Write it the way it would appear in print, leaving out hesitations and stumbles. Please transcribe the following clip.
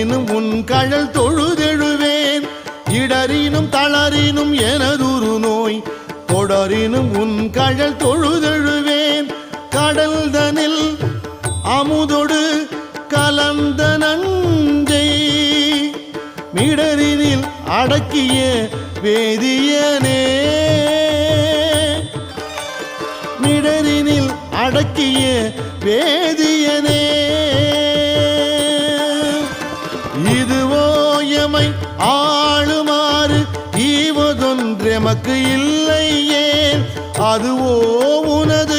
இடரினும் உன் கழல் தொழுதெழுவேன் இடரினும் தளரினும் எனதுரு நோய் தொடரினும் உன் கழல் தொழுதெழுவேன் கடல்தனில் அமுதொடு கலந்த நஞ்சை மிடரினில் அடக்கிய வேதியனே மிடரினில் அடக்கிய வேதியனே இதுவோ எமை ஆளுமாறு ஈவதொன்றெமக்கு இல்லையே அதுவோ உனது